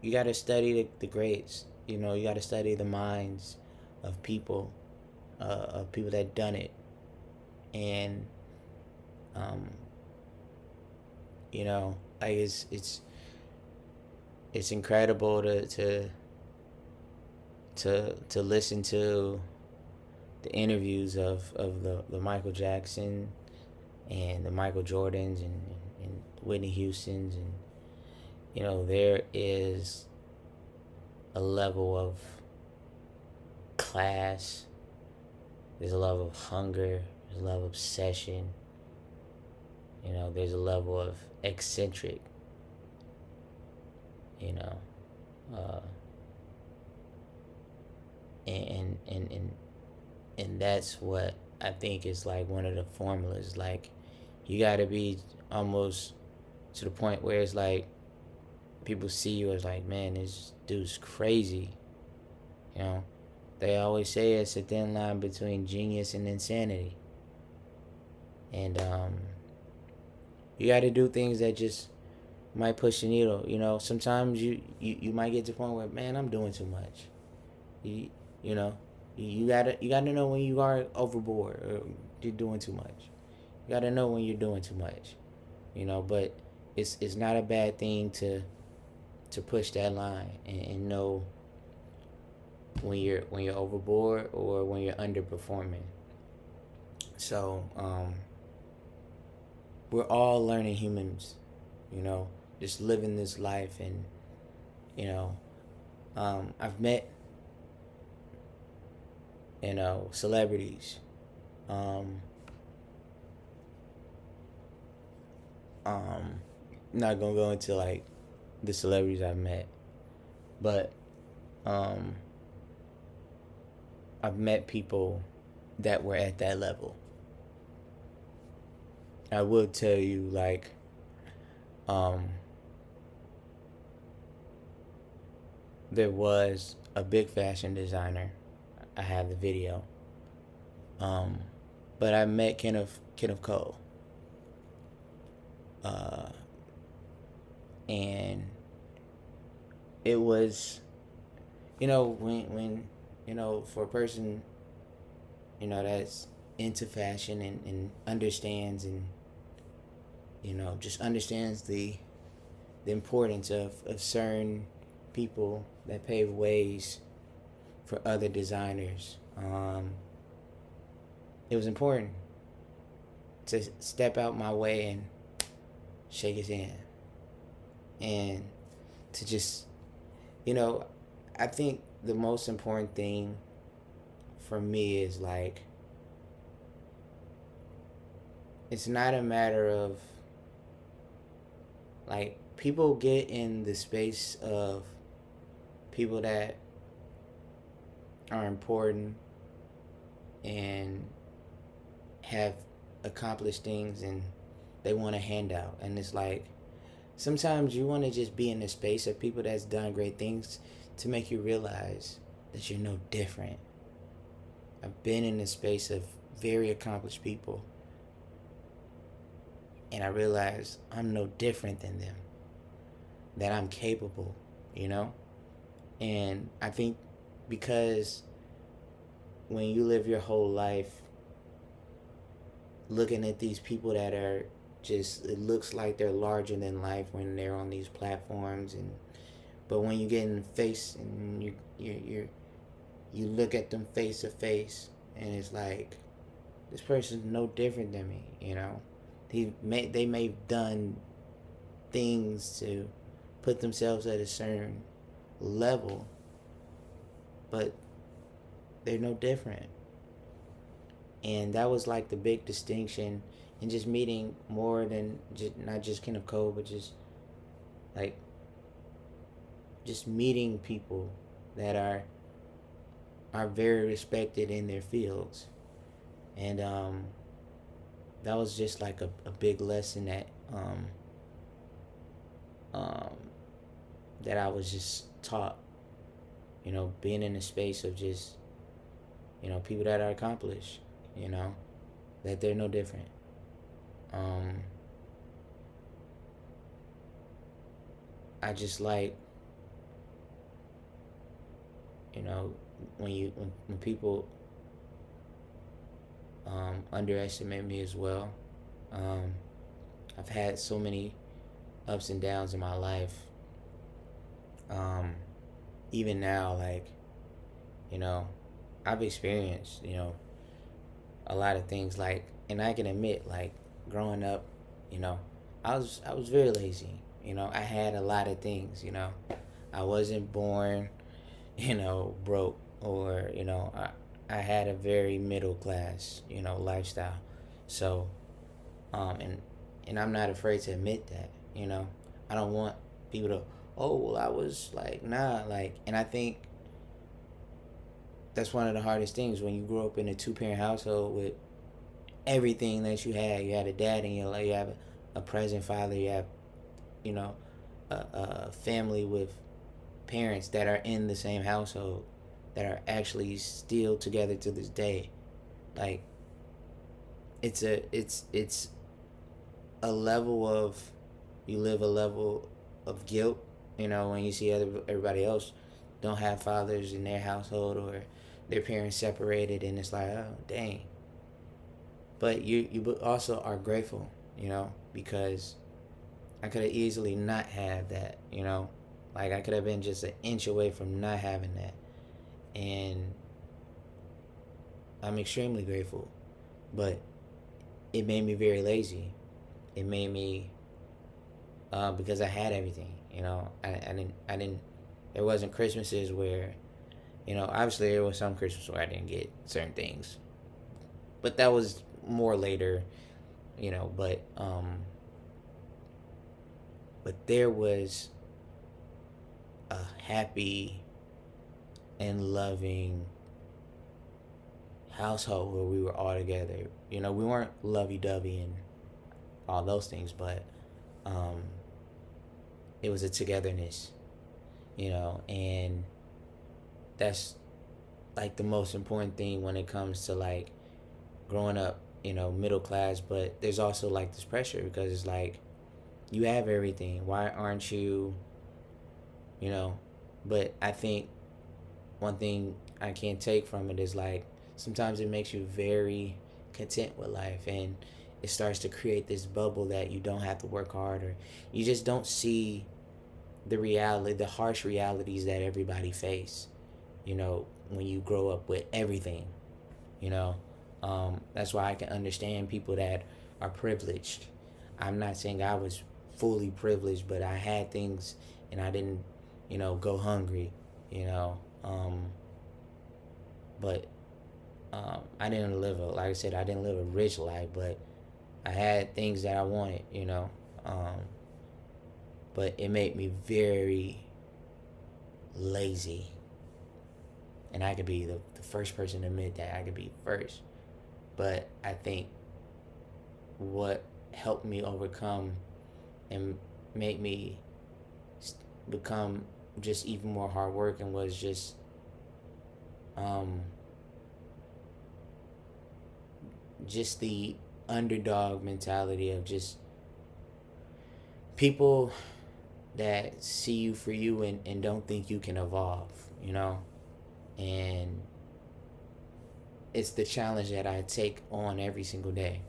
you got to study the greats. You know, you got to study the minds of people that done it, and um, you know, like it's incredible to listen to the interviews of the Michael Jackson and the Michael Jordans and Whitney Houston's, and you know, there is a level of class, there's a level of hunger, there's a level of obsession, you know, there's a level of eccentric, you know, uh, and and that's what I think is like one of the formulas. Like, you got to be almost to the point where it's like people see you as like, man, this dude's crazy. You know, they always say it's a thin line between genius and insanity, and you got to do things that just might push the needle. You know, sometimes you might get to the point where, man, I'm doing too much. You you know, you gotta know when you are overboard or you're doing too much. You gotta know when you're doing too much. You know, but it's not a bad thing to push that line and know when you're overboard or when you're underperforming. So we're all learning humans, you know, just living this life, and you know, I've met, you know, celebrities. Um, um, not gonna go into like the celebrities I've met, but um, I've met people that were at that level. I will tell you, like, um, there was a big fashion designer. I have the video. Um, but I met Kenneth Cole, uh, and it was, you know, when you know, for a person, you know, that's into fashion and understands, and you know, just understands the importance of certain people that pave ways for other designers. It was important to step out my way and shake his hand, and to just, you know, I think the most important thing for me is like, it's not a matter of like, people get in the space of people that are important and have accomplished things, and they want a handout, and it's like, sometimes you want to just be in the space of people that's done great things to make you realize that you're no different. I've been in the space of very accomplished people, and I realize I'm no different than them, that I'm capable, you know? And I think because when you live your whole life looking at these people that are just, it looks like they're larger than life when they're on these platforms, and but when you get in the face and you look at them face to face, and it's like, this person's no different than me, you know. They may have done things to put themselves at a certain level, but they're no different. And that was like the big distinction in just meeting more than just, not just Kenneth Cole, but just like, just meeting people that are very respected in their fields. And that was just like a big lesson um, that I was just taught, you know, being in a space of just, you know, people that are accomplished, you know, that they're no different. Um, I just like You know, when people underestimate me as well. Um, I've had so many ups and downs in my life. Um, Even now, like, you know, I've experienced, a lot of things. Like, and I can admit, like, growing up, you know, I was very lazy. I had a lot of things. I wasn't born, broke, or I had a very middle class, lifestyle. So, and I'm not afraid to admit that. I don't want people to, oh, well, I was like, nah, like, and I think that's one of the hardest things when you grow up in a two-parent household with everything that you had. You had a dad in your life, you have a present father, you have, you know, a family with parents that are in the same household, that are actually still together to this day. Like, it's a level of, you live a level of guilt, when you see everybody else don't have fathers in their household, or their parents separated, and it's like, oh dang. But you also are grateful, because I could have easily not had that, like I could have been just an inch away from not having that. And I'm extremely grateful, but it made me very lazy. It made me, because I had everything. I didn't. There wasn't Christmases where, obviously there was some Christmas where I didn't get certain things, but that was more later. But there was a happy and loving household where we were all together. We weren't lovey dovey and all those things, but um, it was a togetherness, and that's like the most important thing when it comes to like growing up, middle class. But there's also like this pressure, because it's like, you have everything. Why aren't you, you know? But I think one thing I can't take from it is like, sometimes it makes you very content with life, and it starts to create this bubble that you don't have to work hard, or you just don't see the reality, the harsh realities that everybody face, when you grow up with everything, you know. That's why I can understand people that are privileged. I'm not saying I was fully privileged, but I had things, and I didn't, go hungry, you know. But I didn't live like I said, I didn't live a rich life, but I had things that I wanted, but it made me very lazy. And I could be the first person to admit that. I could be first. But I think what helped me overcome and made me become just even more hardworking was just the underdog mentality of just people that see you for you, and don't think you can evolve, and it's the challenge that I take on every single day.